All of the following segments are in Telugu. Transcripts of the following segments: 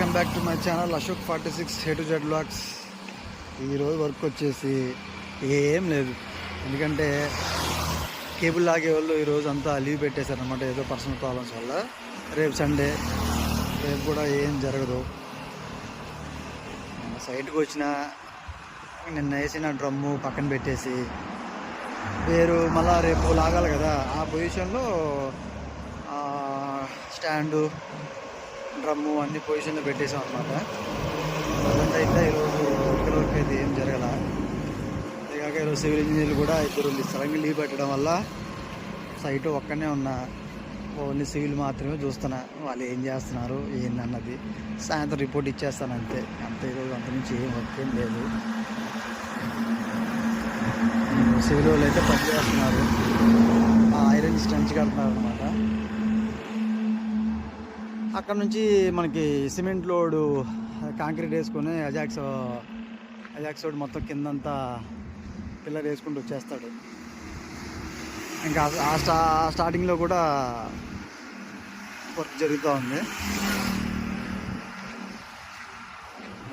Welcome back to my channel Ashok 46 A to Z vlogs. ఈరోజు వర్క్ వచ్చేసి ఏం లేదు, ఎందుకంటే కేబుల్ లాగే వాళ్ళు ఈరోజు అంతా లీవ్ పెట్టేశారనమాట, ఏదో పర్సనల్ ప్రాబ్లమ్స్ వల్ల. రేపు సండే, రేపు కూడా ఏం జరగదు. సైట్కి వచ్చిన నిన్న వేసిన డ్రమ్ము పక్కన పెట్టేసి వేరు మళ్ళా రేపు లాగాలి కదా, ఆ పొజిషన్లో స్టాండు డ్రమ్ము అన్ని పొజిషన్లో పెట్టేసాం అనమాట. ప్రజెంట్ అయితే ఈరోజు వర్క్ అయితే ఏం జరగల. ఇక ఈరోజు సివిల్ ఇంజనీర్లు కూడా ఇద్దరు సడన్గా లీవ్ పెట్టడం వల్ల సైట్ ఒక్కనే ఉన్నా, ఓన్లీ సివిల్ మాత్రమే చూస్తున్నా. వాళ్ళు ఏం చేస్తున్నారు ఏందన్నది సాయంత్రం రిపోర్ట్ ఇచ్చేస్తాను అంతే. ఈరోజు అంత నుంచి ఏం వర్క్ ఏం లేదు. సివిల్ వాళ్ళు అయితే పని చేస్తున్నారు, ఐరన్ స్టంచ్ కడుతున్నారు అనమాట. అక్కడ నుంచి మనకి సిమెంట్ లోడు కాంక్రీట్ వేసుకొని అజాక్స్ లోడ్ మొత్తం కిందంతా పిల్లర్ వేసుకుంటూ వచ్చేస్తాడు. ఇంకా స్టార్టింగ్లో కూడా వర్క్ జరుగుతూ ఉంది.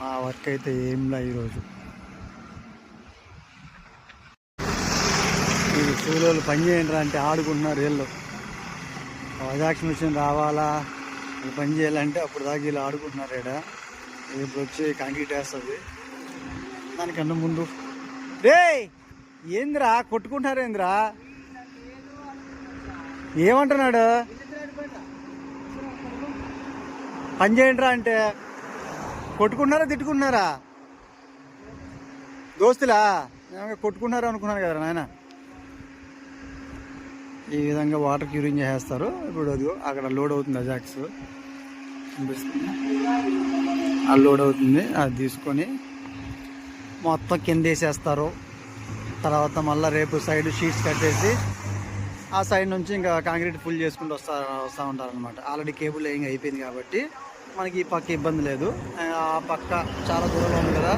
ఆ వర్క్ అయితే ఏంలా ఈరోజు. ఈ సివిల్ పని చేయండి అంటే ఆడుకుంటున్నారు వీళ్ళు. అజాక్స్ మిషన్ రావాలా, పని చేయాలంటే అప్పుడు దాకా వీళ్ళు ఆడుకుంటున్నారు. ఇప్పుడు వచ్చి కాంక్రీట్ వేస్తుంది. దానికన్నా ముందు రే ఏందిరా కొట్టుకుంటున్నారు, ఏందిరా ఏమంటున్నాడు, పని చేయండిరా అంటే కొట్టుకుంటున్నారా తిట్టుకుంటున్నారా? దోస్తులా కొట్టుకుంటున్నారా అనుకున్నాను కదా నాయన. ఈ విధంగా వాటర్ క్యూరింగ్ చేసేస్తారు. ఇప్పుడు అది అక్కడ లోడ్ అవుతుంది, అజాక్స్ ఆ లోడ్ అవుతుంది, అది తీసుకొని మొత్తం కింద వేసేస్తారు. తర్వాత మళ్ళీ రేపు సైడ్ షీట్స్ కట్టేసి ఆ సైడ్ నుంచి ఇంకా కాంక్రీట్ ఫుల్ చేసుకుంటూ వస్తూ ఉంటారు అనమాట. ఆల్రెడీ కేబుల్ లేయింగ్ అయిపోయింది కాబట్టి మనకి ఈ పక్క ఇబ్బంది లేదు. ఆ పక్క చాలా దూరంలో ఉంది కదా,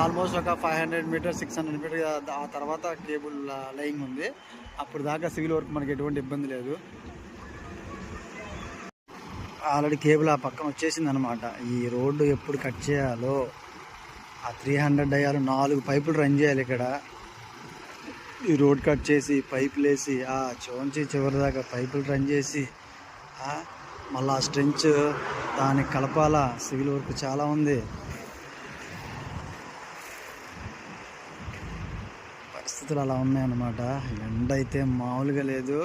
ఆల్మోస్ట్ ఒక 500 మీటర్స్ 600 మీటర్ ఆ తర్వాత కేబుల్ లేయింగ్ ఉంది. అప్పుడు దాకా సివిల్ వర్క్ మనకి ఎటువంటి ఇబ్బంది లేదు. ఆల్రెడీ కేబుల్ ఆ పక్కన వచ్చేసింది అనమాట. ఈ రోడ్డు ఎప్పుడు కట్ చేయాలో, ఆ 300 డయాలు 4 పైపులు రన్ చేయాలి ఇక్కడ. ఈ రోడ్ కట్ చేసి పైపులు వేసి ఆ చివరి దాకా పైపులు రన్ చేసి మళ్ళీ ఆ స్ట్రెంచ్ దానికి కలపాలా. సివిల్ వర్క్ చాలా ఉంది. పరిస్థితులు అలా ఉన్నాయన్నమాట. ఎండ అయితే మామూలుగా లేదు.